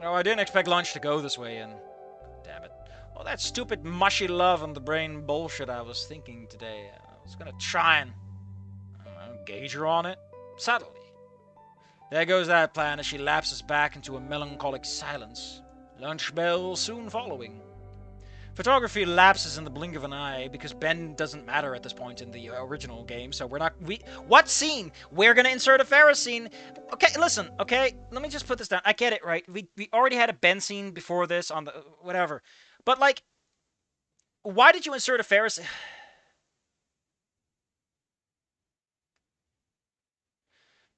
No, I didn't expect lunch to go this way, and damn it. Well, that stupid mushy love and the brain bullshit I was thinking today. I was gonna try and, I don't know, gauge her on it. Subtly. There goes that plan as she lapses back into a melancholic silence. Lunch bell soon following. Photography lapses in the blink of an eye because Ben doesn't matter at this point in the original game, so what scene? We're gonna insert a Ferris scene. Okay, listen, okay? Let me just put this down. I get it, right? We already had a Ben scene before this on the... whatever. But, like, why did you insert a Ferris...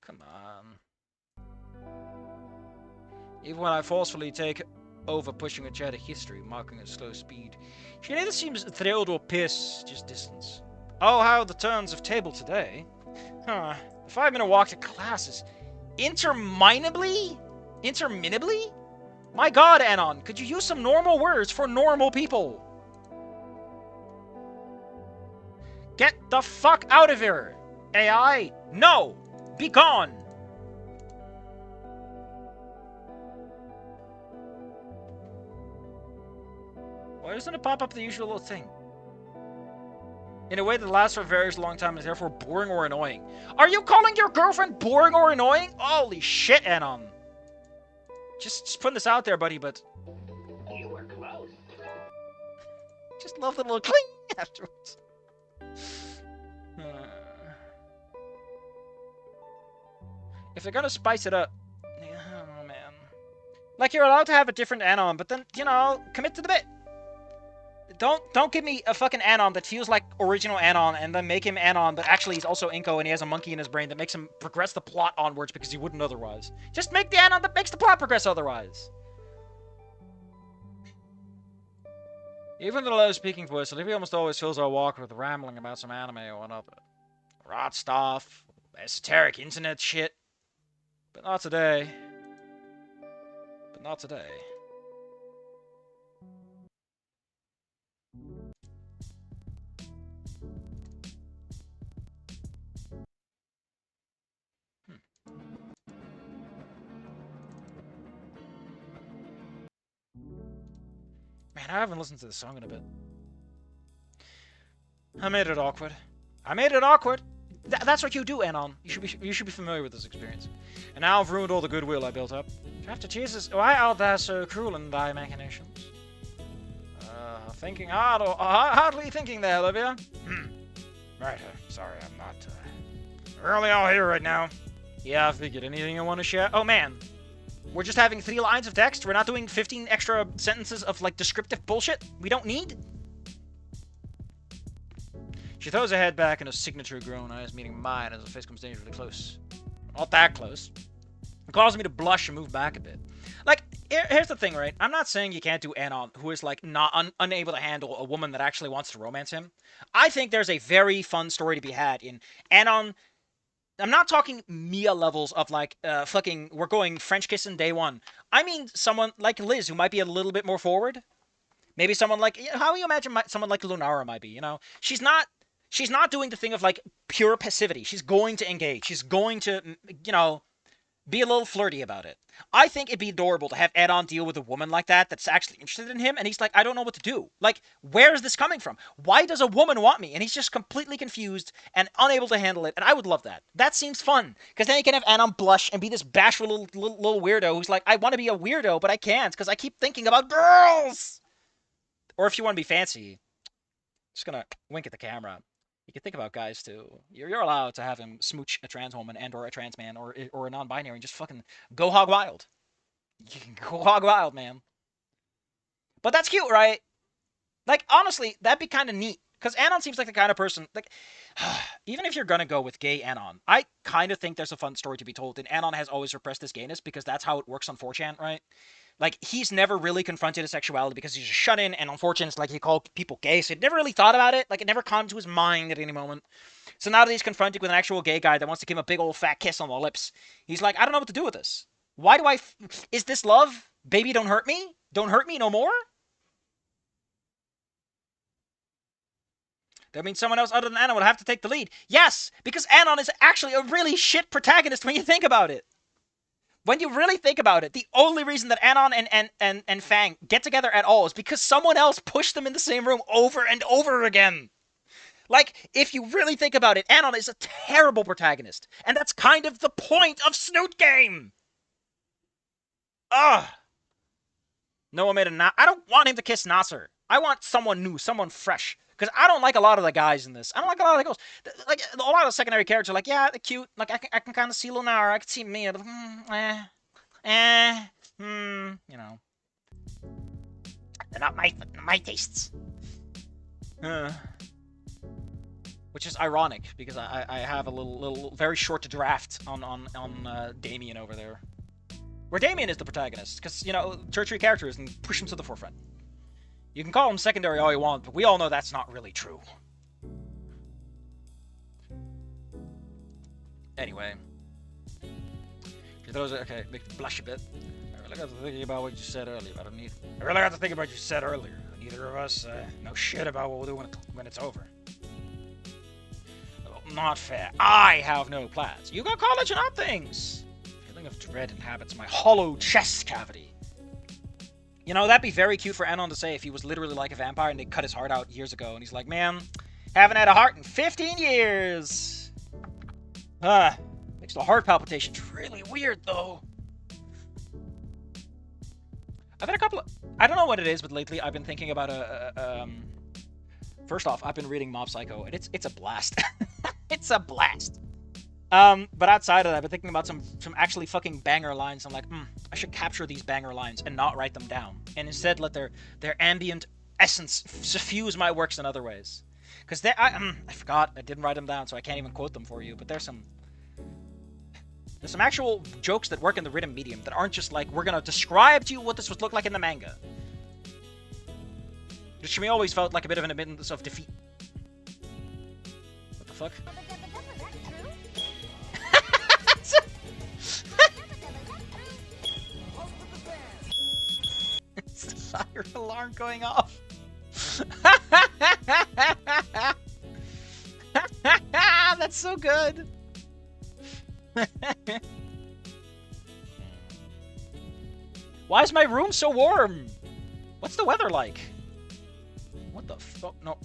Come on. Even when I forcefully take over pushing a jet of history, marking a slow speed, she neither seems thrilled or pissed, just distance. Oh, how the turns of table today. Huh. The 5-minute walk to class is interminably? Interminably? My god, Anon, could you use some normal words for normal people? Get the fuck out of here! AI, no! Be gone! Why doesn't it pop up the usual little thing? In a way that lasts for a very long time and is therefore boring or annoying. Are you calling your girlfriend boring or annoying? Holy shit, Anon. Just putting this out there, buddy, but... You were close. Just love the little cling afterwards. If they're gonna spice it up... Oh, man. Like, you're allowed to have a different Anon, but then, you know, commit to the bit. Don't give me a fucking Anon that feels like original Anon and then make him Anon, but actually he's also Inco and he has a monkey in his brain that makes him progress the plot onwards because he wouldn't otherwise. Just make the Anon that makes the plot progress otherwise. Even the low speaking voice, Olivia almost always fills our walk with rambling about some anime or another. Rot stuff, esoteric internet shit. But not today. But not today. Man, I haven't listened to this song in a bit. I made it awkward. I made it awkward. That's what you do, Anon. You should be familiar with this experience. And now I've ruined all the goodwill I built up. After Jesus, why art thou so cruel in thy machinations? Thinking hard, or hardly thinking there, Olivia. Right, sorry, I'm not really all here right now. Yeah, I figured. Anything you want to share? Oh, man. We're just having 3 lines of text? We're not doing 15 extra sentences of, like, descriptive bullshit we don't need? She throws her head back in a signature groan, eyes meeting mine as her face comes dangerously close. Not that close. It causes me to blush and move back a bit. Like, here's the thing, right? I'm not saying you can't do Anon, who is, like, not unable to handle a woman that actually wants to romance him. I think there's a very fun story to be had in Anon. I'm not talking Mia levels of, like, fucking, we're going French kissing day one. I mean someone like Liz, who might be a little bit more forward. Maybe someone like, how do you imagine someone like Lunara might be, you know? She's not doing the thing of, like, pure passivity. She's going to engage. She's going to, you know, be a little flirty about it. I think it'd be adorable to have Anon deal with a woman like that that's actually interested in him, and he's like, I don't know what to do. Like, where is this coming from? Why does a woman want me? And he's just completely confused and unable to handle it, and I would love that. That seems fun, because then he can have Anon blush and be this bashful little weirdo who's like, I want to be a weirdo, but I can't, because I keep thinking about girls! Or if you want to be fancy, just gonna wink at the camera. You can think about guys, too. You're allowed to have him smooch a trans woman and or a trans man or a non-binary and just fucking go hog wild. You can go hog wild, man. But that's cute, right? Like, honestly, that'd be kind of neat. Because Anon seems like the kind of person, like, even if you're gonna go with gay Anon, I kind of think there's a fun story to be told. And Anon has always repressed his gayness because that's how it works on 4chan, right? Like, he's never really confronted his sexuality because he's a shut-in, and unfortunately, it's like he called people gay, so he never really thought about it. Like, it never came to his mind at any moment. So now that he's confronted with an actual gay guy that wants to give him a big old fat kiss on the lips, he's like, I don't know what to do with this. Why do is this love? Baby, don't hurt me? Don't hurt me no more? That means someone else other than Anon would have to take the lead. Yes, because Anon is actually a really shit protagonist when you think about it. When you really think about it, the only reason that Anon and Fang get together at all is because someone else pushed them in the same room over and over again. Like, if you really think about it, Anon is a terrible protagonist. And that's kind of the point of Snoot Game! Ugh! No one made a I don't want him to kiss Nasser. I want someone new, someone fresh. Because I don't like a lot of the guys in this. I don't like a lot of the girls. Like, a lot of the secondary characters are like, yeah, they're cute. Like, I can kind of see Lunar. I can see Mia. But, you know. They're not my tastes. Which is ironic, because I have a little very short draft on Damien over there. Where Damien is the protagonist. Because, you know, tertiary characters and push him to the forefront. You can call him secondary all you want, but we all know that's not really true. Anyway. For those okay, make me blush a bit. I really got to thinking about what you said earlier. I really got to think about what you said earlier. Neither of us know shit about what we'll do when it's over. Well, not fair. I have no plans. You got college and other things. Feeling of dread inhabits my hollow chest cavity. You know, that'd be very cute for Anon to say if he was literally like a vampire and they cut his heart out years ago. And he's like, man, haven't had a heart in 15 years. Makes the heart palpitations really weird, though. I've had a couple of... I don't know what it is, but lately I've been thinking about First off, I've been reading Mob Psycho, and it's a blast. It's a blast. But outside of that, I've been thinking about some actually fucking banger lines. I'm like, I should capture these banger lines and not write them down. And instead let their ambient essence suffuse my works in other ways. Because I forgot, I didn't write them down, so I can't even quote them for you. But there's some actual jokes that work in the written medium that aren't just like, we're going to describe to you what this would look like in the manga. Which to me always felt like a bit of an admittance of defeat. What the fuck? It's the fire alarm going off. That's so good. Why is my room so warm? What's the weather like? What the fuck? No.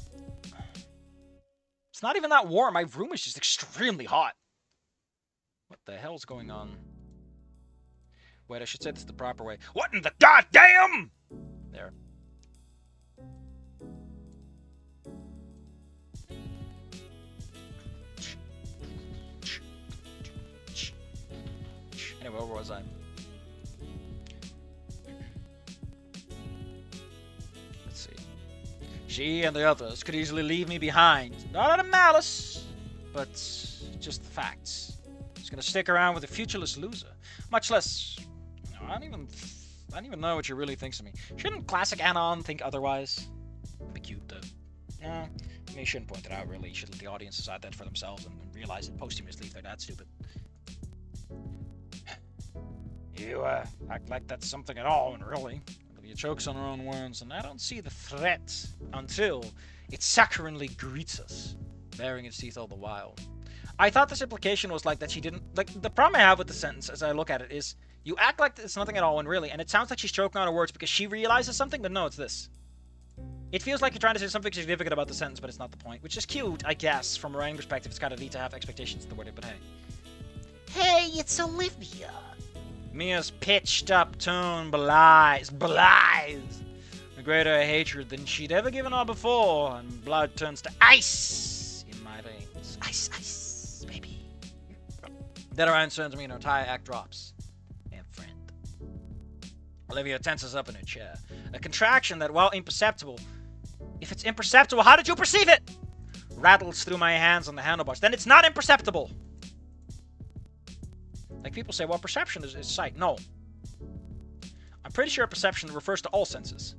It's not even that warm. My room is just extremely hot. What the hell's going on? Wait, I should say this the proper way. What in the goddamn? There. Anyway, where was I? Let's see. She and the others could easily leave me behind. Not out of malice, but just the facts. She's gonna stick around with a futureless loser. Much less... I don't even know what she really thinks of me. Shouldn't classic Anon think otherwise? That'd be cute, though. I mean, you shouldn't point it out, really. You should let the audience decide that for themselves and realize it posthumously if they're that stupid. You, act like that's something at all, and really. Olivia chokes on her own words, and I don't see the threat until it saccharinely greets us, baring its teeth all the while. I thought this implication was like that she didn't... Like, the problem I have with the sentence, as I look at it, is you act like it's nothing at all when really, and it sounds like she's choking on her words because she realizes something, but no, it's this. It feels like you're trying to say something significant about the sentence, but it's not the point, which is cute, I guess. From a writing perspective, it's kind of neat to have expectations toward it, but hey. Hey, it's Olivia. Mia's pitched up tone belies a greater hatred than she'd ever given her before, and blood turns to ice in my veins. Ice, ice, baby. Then Orion turns to me and her entire act drops. And friend. Olivia tenses up in her chair. A contraction that, while imperceptible... If it's imperceptible, how did you perceive it? Rattles through my hands on the handlebars. Then it's not imperceptible. Like people say, well, perception is sight. No. I'm pretty sure perception refers to all senses.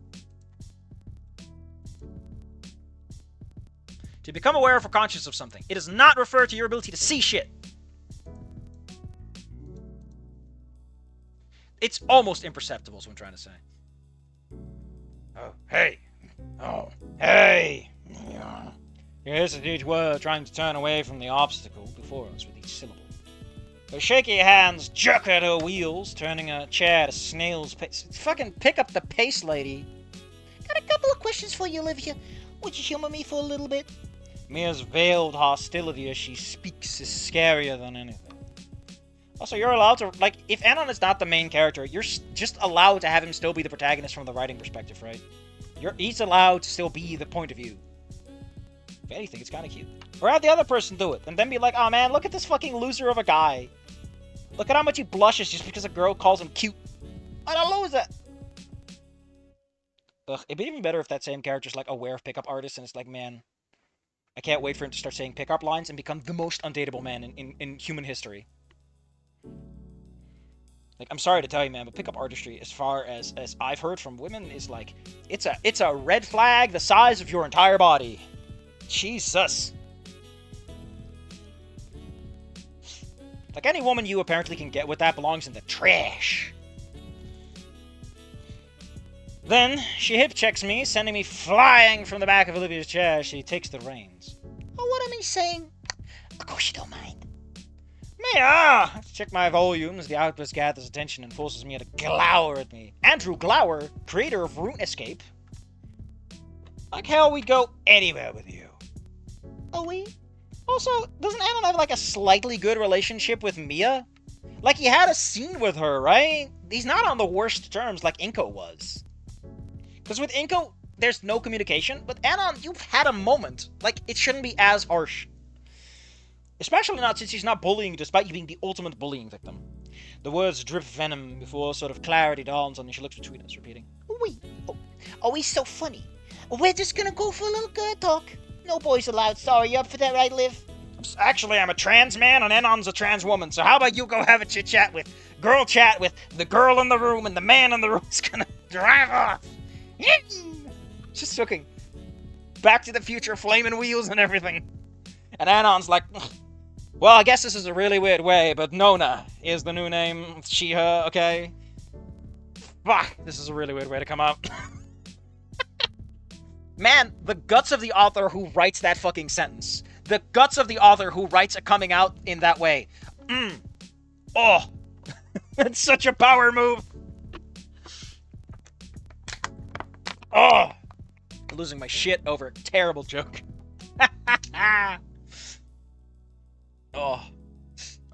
To become aware of or conscious of something. It does not refer to your ability to see shit. It's almost imperceptible is what I'm trying to say. Oh, hey. Oh, hey. You hesitate each word, trying to turn away from the obstacle before us with each syllable. Her shaky hands jerk at her wheels, turning a chair at a snail's pace. Fucking pick up the pace, lady. Got a couple of questions for you, Olivia. Would you humor me for a little bit? Mia's veiled hostility as she speaks is scarier than anything. Also, you're allowed to, like, if Anon is not the main character, you're just allowed to have him still be the protagonist from the writing perspective, right? He's allowed to still be the point of view. If anything, it's kind of cute. Or have the other person do it, and then be like, oh man, look at this fucking loser of a guy. Look at how much he blushes just because a girl calls him cute. What a loser! Ugh, it'd be even better if that same character's like aware of pickup artists and it's like, man, I can't wait for him to start saying pickup lines and become the most undateable man in human history. Like, I'm sorry to tell you, man, but pickup artistry, as far as I've heard from women, is like, it's a red flag the size of your entire body. Jesus. Like, any woman you apparently can get with that belongs in the trash. Then, she hip checks me, sending me flying from the back of Olivia's chair. She takes the reins. Oh, what am I saying? Of course you don't mind. Mia! Check my volume as the outburst gathers attention and forces Mia to glower at me. Andrew Glower, creator of Rune Escape. Like hell, we'd go anywhere with you. Oh, we? Also, doesn't Anon have like a slightly good relationship with Mia? Like, he had a scene with her, right? He's not on the worst terms like Inco was. Because with Inco, there's no communication, but Anon, you've had a moment. Like, it shouldn't be as harsh. Especially not since he's not bullying despite you being the ultimate bullying victim. The words drip venom before a sort of clarity dawns on me. She looks between us, repeating. We? Oh, he's so funny. We're just gonna go for a little girl talk. No boys allowed. Sorry, you up for that, right, Liv? Actually, I'm a trans man and Anon's a trans woman, so how about you go have a chat with the girl in the room, and the man in the room is gonna drive off. Just fucking Back to the Future, flaming wheels and everything. And Anon's like, well, I guess this is a really weird way, but Nona is the new name. She, her, okay? Fuck, this is a really weird way to come out. Man, the guts of the author who writes that fucking sentence. The guts of the author who writes a coming out in that way. Oh. That's such a power move. Oh. I'm losing my shit over a terrible joke. Oh.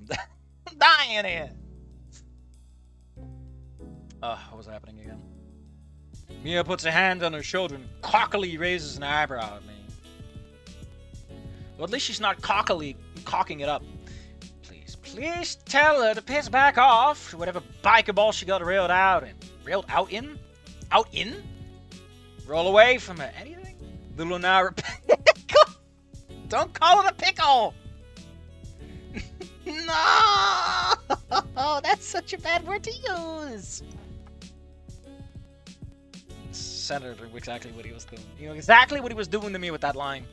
I'm dying here. What was happening again? Mia puts a hand on her shoulder and cockily raises an eyebrow at me. Well, at least she's not cockily cocking it up. Please tell her to piss back off. Whatever biker ball she got railed out in. Railed out in? Out in? Roll away from her. Anything? The Lunar... Don't call it a pickle! No! That's such a bad word to use. Senator knew exactly what he was doing. He knew exactly what he was doing to me with that line.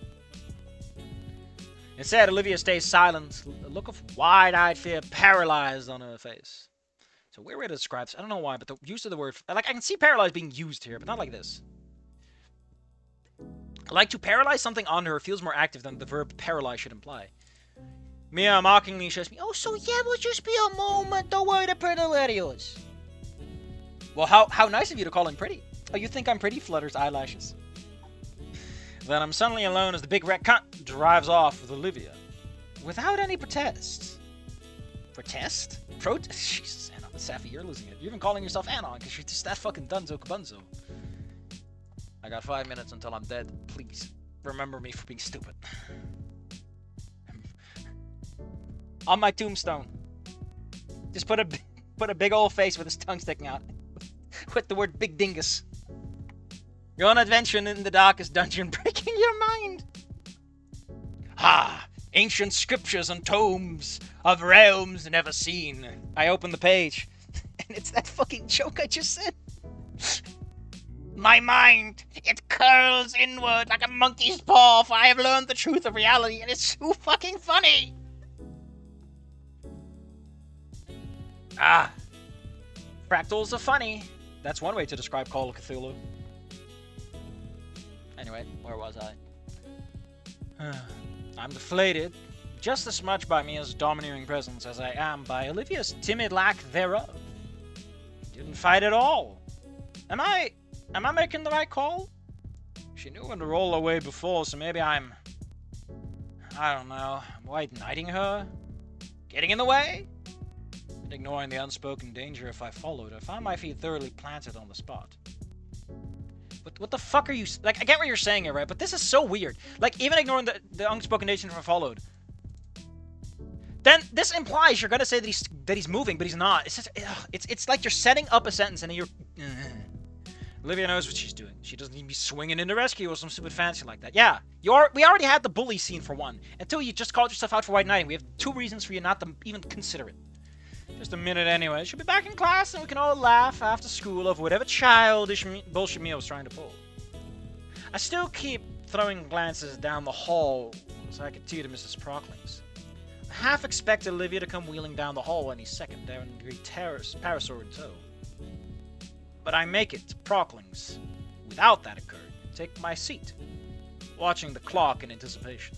Instead, Olivia stays silent, a look of wide-eyed fear paralyzed on her face. It's a weird way to describe this. I don't know why, but the use of the word... Like, I can see paralyzed being used here, but not like this. Like, to paralyze something on her feels more active than the verb paralyze should imply. Mia mockingly shows me, oh, so yeah, will just be a moment. Don't worry, the pretty ladies. Well, how nice of you to call him pretty. Oh, you think I'm pretty? Flutters eyelashes. Then I'm suddenly alone as the big red cunt drives off with Olivia. Without any protest. Protest? Jesus, Anon, Safi, you're losing it. You're even calling yourself Anon because you're just that fucking dunzo kabunzo. I got 5 minutes until I'm dead. Please, remember me for being stupid. On my tombstone. Just put a big old face with his tongue sticking out. With the word big dingus. You're on adventure in the darkest dungeon, breaking your mind. Ha! Ancient scriptures and tomes of realms never seen. I open the page, and it's that fucking joke I just said. My mind, it curls inward like a monkey's paw, for I have learned the truth of reality, and it's so fucking funny. Ah. Fractals are funny. That's one way to describe Call of Cthulhu. Anyway, where was I? I'm deflated, just as much by Mia's domineering presence as I am by Olivia's timid lack thereof. Didn't fight at all. Am I making the right call? She knew when to roll away before, so maybe I don't know, white knighting her? Getting in the way? And ignoring the unspoken danger if I followed, I found my feet thoroughly planted on the spot. What the fuck are you... Like, I get what you're saying here, right? But this is so weird. Like, even ignoring the unspoken danger if I followed. Then this implies you're gonna say that he's moving, but he's not. It's just... It's like you're setting up a sentence and then you're... Olivia knows what she's doing. She doesn't need to be swinging in the rescue or some stupid fancy like that. Yeah, we already had the bully scene for one. And two, you just called yourself out for white knighting. We have 2 reasons for you not to even consider it. Just a minute anyway. She'll be back in class and we can all laugh after school over whatever childish bullshit Mia was trying to pull. I still keep throwing glances down the hall so I could see to Mrs. Prockling's. I half expect Olivia to come wheeling down the hall any second, there in great parasol in tow. But I make it to Prockling's without that occurring and take my seat, watching the clock in anticipation.